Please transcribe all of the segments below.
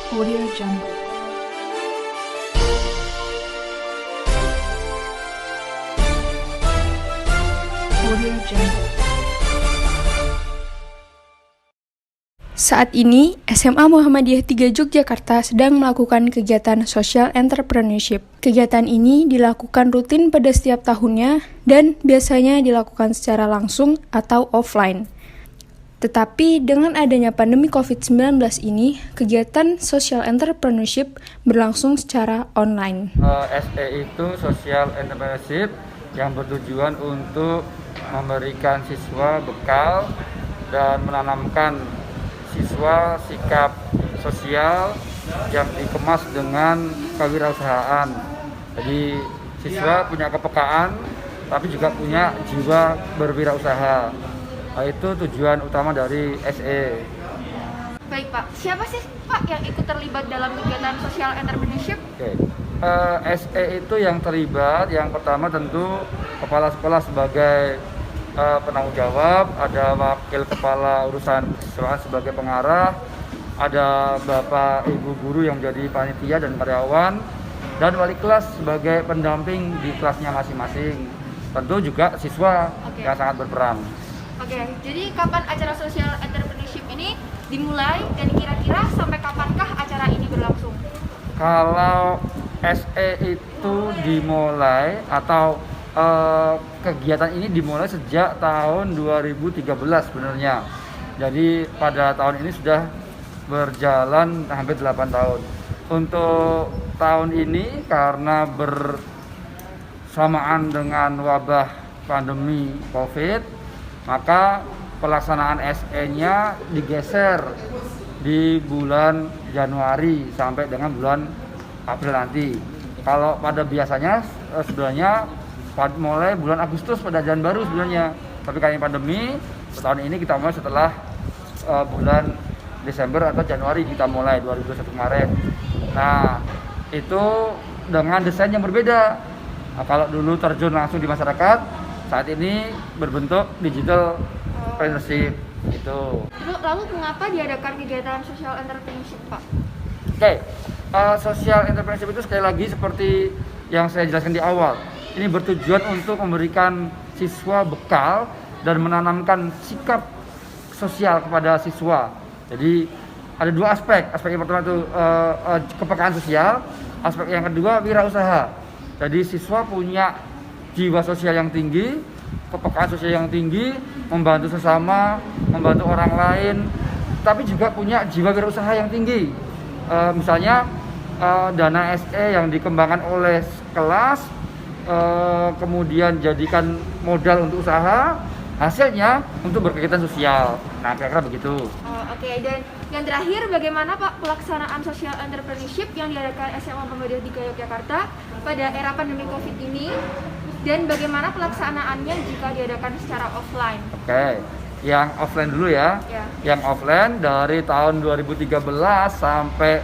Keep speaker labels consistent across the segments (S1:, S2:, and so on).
S1: Audio Jungle. Audio Jungle.
S2: Saat ini, SMA Muhammadiyah 3 Yogyakarta sedang melakukan kegiatan social entrepreneurship. Kegiatan ini dilakukan rutin pada setiap tahunnya dan biasanya dilakukan secara langsung atau offline. Tetapi dengan adanya pandemi COVID-19 ini, kegiatan social entrepreneurship berlangsung secara online.
S3: SE itu social entrepreneurship yang bertujuan untuk memberikan siswa bekal dan menanamkan siswa sikap sosial yang dikemas dengan kewirausahaan. Jadi siswa punya kepekaan tapi juga punya jiwa berwirausaha. Nah, itu tujuan utama dari SE.
S4: Baik Pak, siapa sih Pak yang ikut terlibat dalam kegiatan social entrepreneurship?
S3: Oke. SE itu yang terlibat, yang pertama tentu kepala sekolah sebagai penanggung jawab, ada wakil kepala urusan kesiswaan sebagai pengarah, ada bapak ibu guru yang menjadi panitia dan karyawan, dan wali kelas sebagai pendamping di kelasnya masing-masing. Tentu juga siswa yang sangat berperan.
S4: Oke, jadi kapan acara social entrepreneurship ini dimulai dan kira-kira sampai kapankah acara ini berlangsung?
S3: Kalau SE itu dimulai atau kegiatan ini dimulai sejak tahun 2013 sebenarnya. Jadi pada tahun ini sudah berjalan hampir 8 tahun. Untuk tahun ini karena bersamaan dengan wabah pandemi COVID, maka pelaksanaan SE-nya digeser di bulan Januari sampai dengan bulan April nanti. Kalau pada biasanya sebenarnya mulai bulan Agustus pada jalan baru sebenarnya. Tapi karena pandemi, tahun ini kita mulai setelah bulan Desember atau Januari kita mulai 2021 kemarin. Nah, itu dengan desain yang berbeda. Nah, kalau dulu terjun langsung di masyarakat, saat ini berbentuk digital entrepreneurship itu.
S4: Lalu mengapa diadakan kegiatan social entrepreneurship Pak?
S3: Oke, social entrepreneurship itu sekali lagi seperti yang saya jelaskan di awal. Ini bertujuan untuk memberikan siswa bekal dan menanamkan sikap sosial kepada siswa. Jadi ada dua aspek. Aspek yang pertama itu kepekaan sosial, aspek yang kedua wirausaha. Jadi siswa punya jiwa sosial yang tinggi, kepekaan sosial yang tinggi, membantu sesama, membantu orang lain, tapi juga punya jiwa wirausaha yang tinggi. Misalnya dana SE yang dikembangkan oleh kelas, kemudian jadikan modal untuk usaha, hasilnya untuk berkegiatan sosial. Nah, kira-kira begitu.
S4: Oke, dan yang terakhir bagaimana Pak pelaksanaan social entrepreneurship yang diadakan SMA Muhammadiyah 3 Yogyakarta pada era pandemi COVID ini, dan bagaimana pelaksanaannya jika diadakan secara offline?
S3: Oke, yang offline dulu ya. Yang offline dari tahun 2013 sampai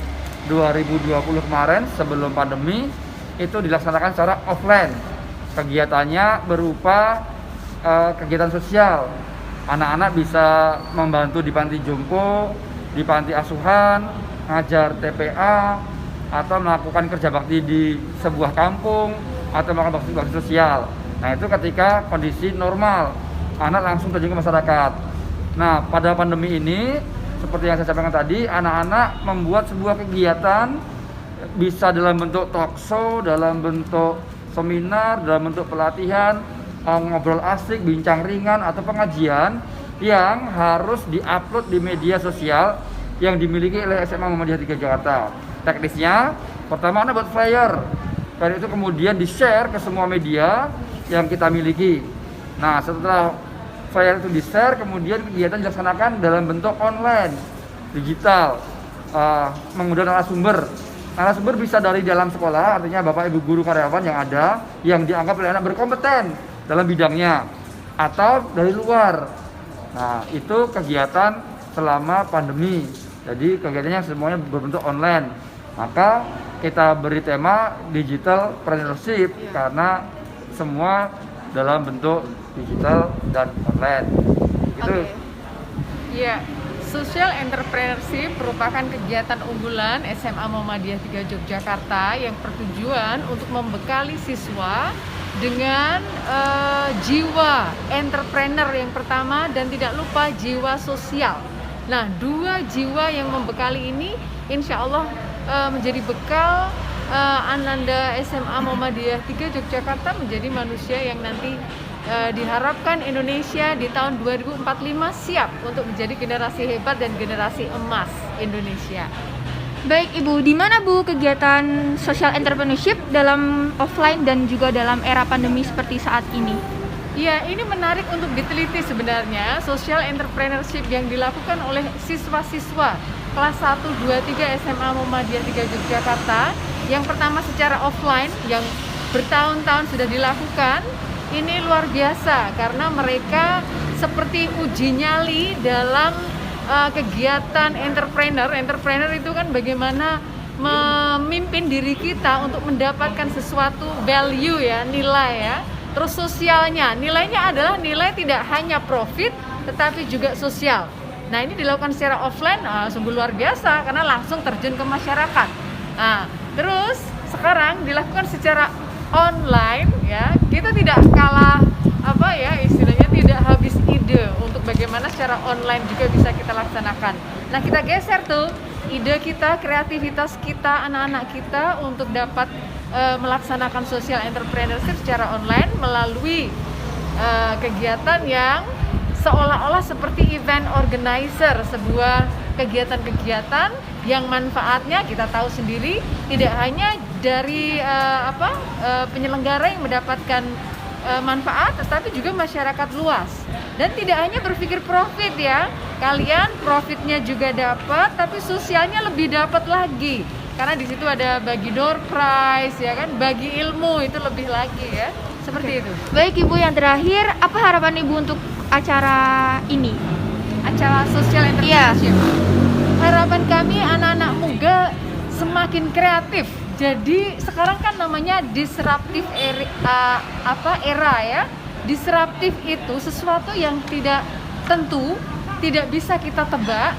S3: 2020 kemarin sebelum pandemi itu dilaksanakan secara offline. Kegiatannya berupa kegiatan sosial. Anak-anak bisa membantu di panti jompo, di panti asuhan, ngajar TPA, atau melakukan kerja bakti di sebuah kampung, atau melakukan bakti sosial. Nah, itu ketika kondisi normal, anak langsung terjun ke masyarakat. Nah, pada pandemi ini, seperti yang saya sampaikan tadi, anak-anak membuat sebuah kegiatan, bisa dalam bentuk talk show, dalam bentuk seminar, dalam bentuk pelatihan, ngobrol asik, bincang ringan, atau pengajian yang harus diupload di media sosial yang dimiliki oleh SMA Muhammadiyah 3 Jakarta. Teknisnya, pertama Anda buat flyer. Flyer itu kemudian di-share ke semua media yang kita miliki. Nah, setelah flyer itu di-share, kemudian kegiatan dilaksanakan dalam bentuk online, digital, mengundang narasumber. Narasumber bisa dari dalam sekolah, artinya bapak ibu guru karyawan yang ada, yang dianggap oleh anak berkompeten dalam bidangnya, atau dari luar. Nah, itu kegiatan selama pandemi. Jadi kegiatannya semuanya berbentuk online. Maka kita beri tema digital entrepreneurship karena semua dalam bentuk digital dan online. Gitu.
S4: Iya.
S5: Social Entrepreneurship merupakan kegiatan unggulan SMA Muhammadiyah 3 Yogyakarta yang bertujuan untuk membekali siswa dengan jiwa entrepreneur yang pertama dan tidak lupa jiwa sosial. Nah, dua jiwa yang membekali ini insya Allah menjadi bekal Ananda SMA Muhammadiyah 3 Yogyakarta menjadi manusia yang nanti diharapkan Indonesia di tahun 2045 siap untuk menjadi generasi hebat dan generasi emas Indonesia.
S4: Baik Ibu, di mana Bu kegiatan social entrepreneurship dalam offline dan juga dalam era pandemi seperti saat ini?
S5: Ya, ini menarik untuk diteliti sebenarnya social entrepreneurship yang dilakukan oleh siswa-siswa kelas 1, 2, 3 SMA Muhammadiyah 3 Yogyakarta. Yang pertama secara offline yang bertahun-tahun sudah dilakukan. Ini luar biasa karena mereka seperti uji nyali dalam kegiatan entrepreneur. Entrepreneur itu kan bagaimana memimpin diri kita untuk mendapatkan sesuatu value ya, nilai ya. Terus sosialnya, nilainya adalah nilai tidak hanya profit tetapi juga sosial. Nah, ini dilakukan secara offline sungguh luar biasa karena langsung terjun ke masyarakat. Nah, terus sekarang dilakukan secara online ya, kita tidak kalah istilahnya tidak habis ide untuk bagaimana secara online juga bisa kita laksanakan. Nah, kita geser tuh ide kita, kreativitas kita, anak-anak kita untuk dapat melaksanakan social entrepreneurship secara online melalui kegiatan yang seolah-olah seperti event organizer, sebuah kegiatan-kegiatan yang manfaatnya kita tahu sendiri tidak hanya dari penyelenggara yang mendapatkan manfaat, tetapi juga masyarakat luas. Dan tidak hanya berpikir profit ya, kalian profitnya juga dapat, tapi sosialnya lebih dapat lagi. Karena di situ ada bagi door prize ya kan, bagi ilmu itu lebih lagi ya, seperti itu.
S4: Baik Ibu, yang terakhir apa harapan Ibu untuk acara ini?
S5: Acara social entrepreneurship. Harapan kami anak-anak muda semakin kreatif. Jadi sekarang kan namanya disruptive era ya. Disruptif itu sesuatu yang tidak tentu, tidak bisa kita tebak.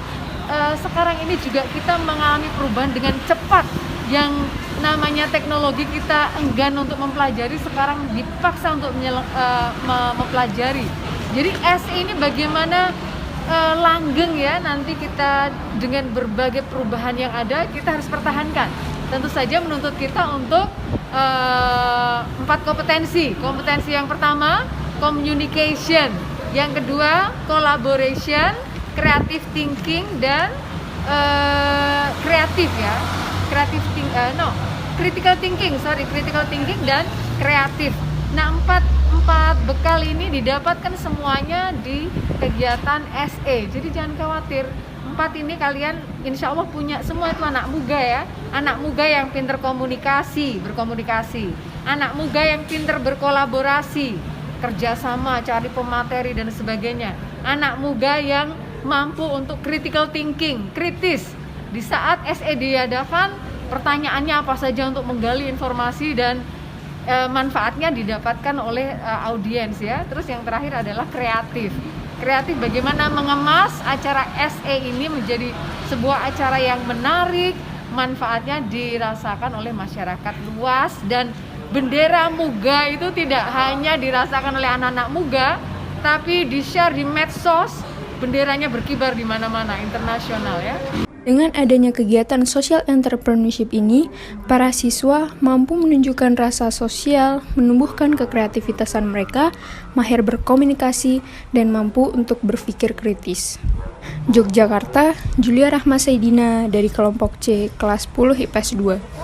S5: Sekarang ini juga kita mengalami perubahan dengan cepat. Yang namanya teknologi kita enggan untuk mempelajari, sekarang dipaksa untuk mempelajari. Jadi SE ini bagaimana langgeng ya, nanti kita dengan berbagai perubahan yang ada kita harus pertahankan. Tentu saja menuntut kita untuk 4 kompetensi. Kompetensi yang pertama communication, yang kedua collaboration, creative thinking dan critical thinking dan kreatif. Nah, empat bekal ini didapatkan semuanya di kegiatan SE. Jadi jangan khawatir, 4 ini kalian insya Allah punya semua. Itu anak muda ya, anak muda yang pinter berkomunikasi, anak muda yang pinter berkolaborasi, kerjasama, cari pemateri dan sebagainya, anak muda yang mampu untuk critical thinking, kritis. Di saat SE diadakan, pertanyaannya apa saja untuk menggali informasi dan manfaatnya didapatkan oleh audiens ya. Terus yang terakhir adalah kreatif bagaimana mengemas acara SE ini menjadi sebuah acara yang menarik, manfaatnya dirasakan oleh masyarakat luas, dan bendera muga itu tidak hanya dirasakan oleh anak-anak muga, tapi di-share di medsos, benderanya berkibar di mana-mana, internasional ya.
S2: Dengan adanya kegiatan social entrepreneurship ini, para siswa mampu menunjukkan rasa sosial, menumbuhkan kekreativitasan mereka, mahir berkomunikasi, dan mampu untuk berpikir kritis. Yogyakarta, Julia Rahma Saidina dari kelompok C, kelas 10 IPS 2.